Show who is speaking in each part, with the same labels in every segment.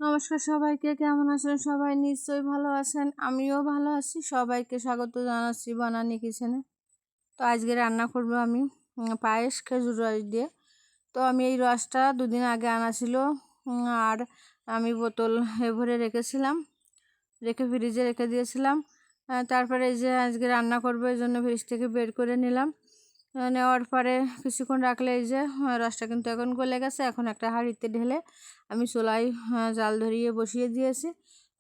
Speaker 1: নমস্কার সবাইকে, কেমন আছেন সবাই? নিশ্চয়ই ভালো আছেন, আমিও ভালো আছি। সবাইকে স্বাগত জানাচ্ছি বানানি কিচেনে। তো আজকে রান্না করব আমি পায়েস খেজুর রস দিয়ে। তো আমি এই রসটা দুদিন আগে আনা ছিল, আর আমি বোতল ভরে রেখেছিলাম, রেখে ফ্রিজে রেখে দিয়েছিলাম। তারপরে এই যে আজকে রান্না করবো, এই জন্য ফ্রিজ থেকে বের করে নিলাম। নেওয়ার পরে কিছুক্ষণ রাখলে এই যে রসটা কিন্তু এখন গলে গেছে। এখন একটা হাঁড়িতে ঢেলে আমি চুলায় জাল ধরিয়ে বসিয়ে দিয়েছি।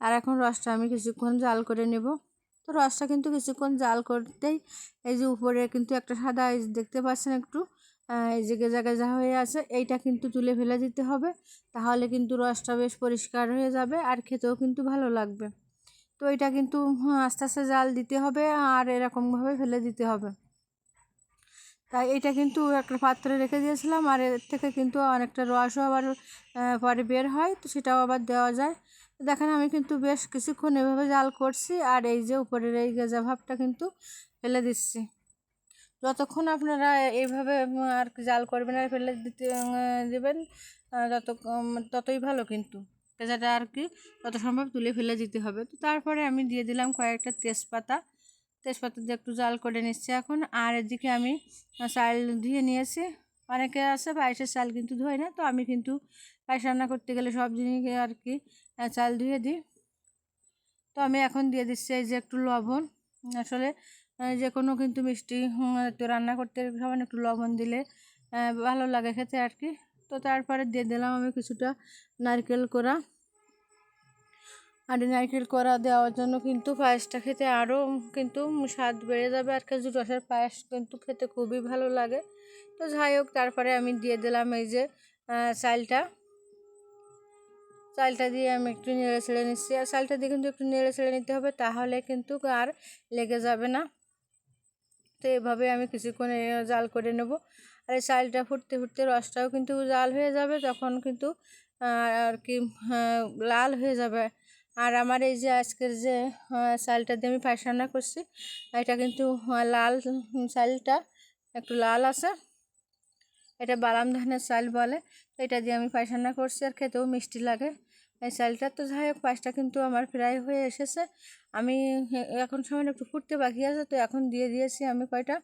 Speaker 1: আর এখন রসটা আমি কিছুক্ষণ জাল করে নেব। তো রসটা কিন্তু কিছুক্ষণ জাল করতেই এই যে উপরে কিন্তু একটা সাদা দেখতে পাচ্ছেন একটু, এই যে গেজা গেজা হয়ে আছে, এইটা কিন্তু তুলে ফেলে দিতে হবে। তাহলে কিন্তু রসটা বেশ পরিষ্কার হয়ে যাবে আর খেতেও কিন্তু ভালো লাগবে। তো এটা কিন্তু আস্তে আস্তে জাল দিতে হবে আর এরকমভাবে ফেলে দিতে হবে। তাই এটা কিন্তু একটা পাত্রে রেখে দিয়েছিলাম, আর এর থেকে কিন্তু অনেকটা রসও আবার পরে বের হয়, তো সেটাও আবার দেওয়া যায়। দেখেন আমি কিন্তু বেশ কিছুক্ষণ এভাবে জাল করছি, আর এই যে উপরের এই গেজা ভাবটা কিন্তু ফেলে দিচ্ছি। যতক্ষণ আপনারা এইভাবে আর কি জাল করবেন আর ফেলে দিতে দেবেন, ততই ভালো। কিন্তু গেজাটা আর কি যত সম্ভব তুলে ফেলে দিতে হবে। তো তারপরে আমি দিয়ে দিলাম কয়েকটা তেজপাতা দিয়ে একটু জাল করে নিচ্ছি এখন। আর এদিকে আমি চাল ধুয়ে নিয়েছি। অনেকে আছে পায়েসের চাল কিন্তু ধোয় না, তো আমি কিন্তু পায়েস রান্না করতে গেলে সব জিনিস আর কি চাল ধুয়ে দিই। তো আমি এখন দিয়ে দিচ্ছি এই যে একটু লবণ। আসলে যে কোনো কিন্তু মিষ্টি একটু রান্না করতে সামান্য একটু লবণ দিলে ভালো লাগে খেতে আর কি। তো তারপরে দিয়ে দিলাম আমি কিছুটা নারকেল কোড়া। আর নারকেল কোড়া দেওয়ার জন্য কিন্তু পায়েসটা খেতে আরও কিন্তু স্বাদ বেড়ে যাবে, আর খেজুর রসের পায়েস কিন্তু খেতে খুবই ভালো লাগে। তো যাই হোক, তারপরে আমি দিয়ে দিলাম এই যে চালটা দিয়ে আমি একটু নেড়ে ছেড়ে নিচ্ছি। আর চালটা দিয়ে কিন্তু একটু নেড়ে ছেড়ে নিতে হবে, তাহলে কিন্তু আর লেগে যাবে না। তো এভাবে আমি কিছুক্ষণ জাল করে নেব। আর এই চালটা ফুটতে ফুটতে রসটাও কিন্তু জাল হয়ে যাবে, তখন কিন্তু আর কি লাল হয়ে যাবে। আর আমার এই যে আজকের যে চালটা দিয়ে আমি পায়েস রান্না করছি, এটা কিন্তু লাল চালটা একটু লাল আছে। এটা বাদাম ধানের চাল বলে। এটা দিয়ে আমি পায়েস রান্না করছি, আর খেতেও মিষ্টি লাগে এই চালটা। তো যাই হোক, পায়েসটা কিন্তু আমার প্রায় হয়ে এসেছে। আমি এখন সামান্য একটু ফুটতে বাকি আছে, তো এখন দিয়ে দিয়েছি আমি কয়টা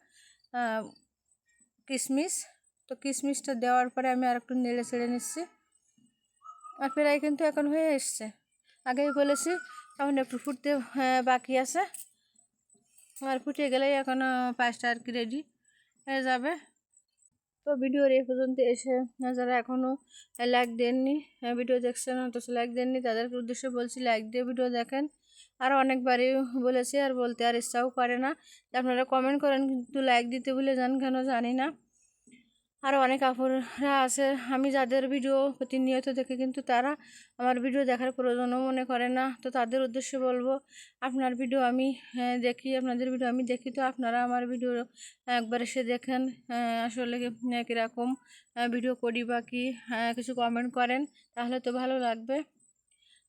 Speaker 1: কিশমিশ। তো কিশমিশটা দেওয়ার পরে আমি আর একটু নেড়ে ছেড়ে নিচ্ছি। আর প্রায় কিন্তু এখন হয়ে এসছে, আগেই বলেছি সামান্য একটু ফুটতে বাকি আছে। আর ফুটে গেলেই এখন পায়েসটা আর কি রেডি হয়ে যাবে। তো ভিডিওর এই পর্যন্ত এসে যারা এখনও লাইক দেননি, ভিডিও দেখছেন অথচ লাইক দেননি, তাদেরকে উদ্দেশ্যে বলছি লাইক দিয়ে ভিডিও দেখেন। আর অনেকবারই বলেছি, আর বলতে আর ইচ্ছাও করে না। আপনারা কমেন্ট করেন কিন্তু লাইক দিতে ভুলে যান কেন জানি না। আরও অনেক আপুরা আছে আমি যাদের ভিডিও প্রতিনিয়ত দেখে কিন্তু তারা আমার ভিডিও দেখার প্রয়োজনও মনে করে না। তো তাদের উদ্দেশ্যে বলবো, আপনার ভিডিও আমি দেখি, আপনাদের ভিডিও আমি দেখি, তো আপনারা আমার ভিডিও একবার এসে দেখেন আসলে কীরকম ভিডিও করি বা কি কিছু কমেন্ট করেন, তাহলে তো ভালো লাগবে।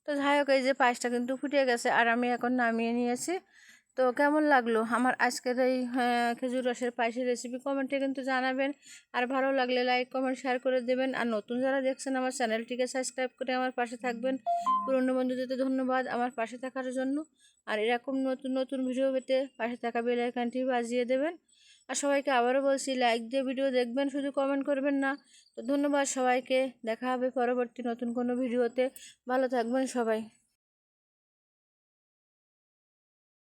Speaker 1: তো যাই হোক, এই যে পায়েসটা কিন্তু ফুটে গেছে আর আমি এখন নামিয়ে নিয়েছি। তো কেমন লাগলো আমার আজকের এই খেজুর রসের পায়েসের রেসিপি কমেন্টে কিন্তু জানাবেন। আর ভালো লাগলে লাইক কমেন্ট শেয়ার করে দেবেন। আর নতুন যারা দেখছেন আমার চ্যানেলটিকে সাবস্ক্রাইব করে আমার পাশে থাকবেন। পুরনো বন্ধুদের ধন্যবাদ আমার পাশে থাকার জন্য। আর এরকম নতুন নতুন ভিডিও পেতে পাশে থাকা বেল আইকনটি বাজিয়ে দেবেন। আর সবাইকে আবারও বলছি লাইক দিয়ে ভিডিও দেখবেন, শুধু কমেন্ট করবেন না। তো ধন্যবাদ সবাইকে, দেখা হবে পরবর্তী নতুন কোনো ভিডিওতে। ভালো থাকবেন সবাই।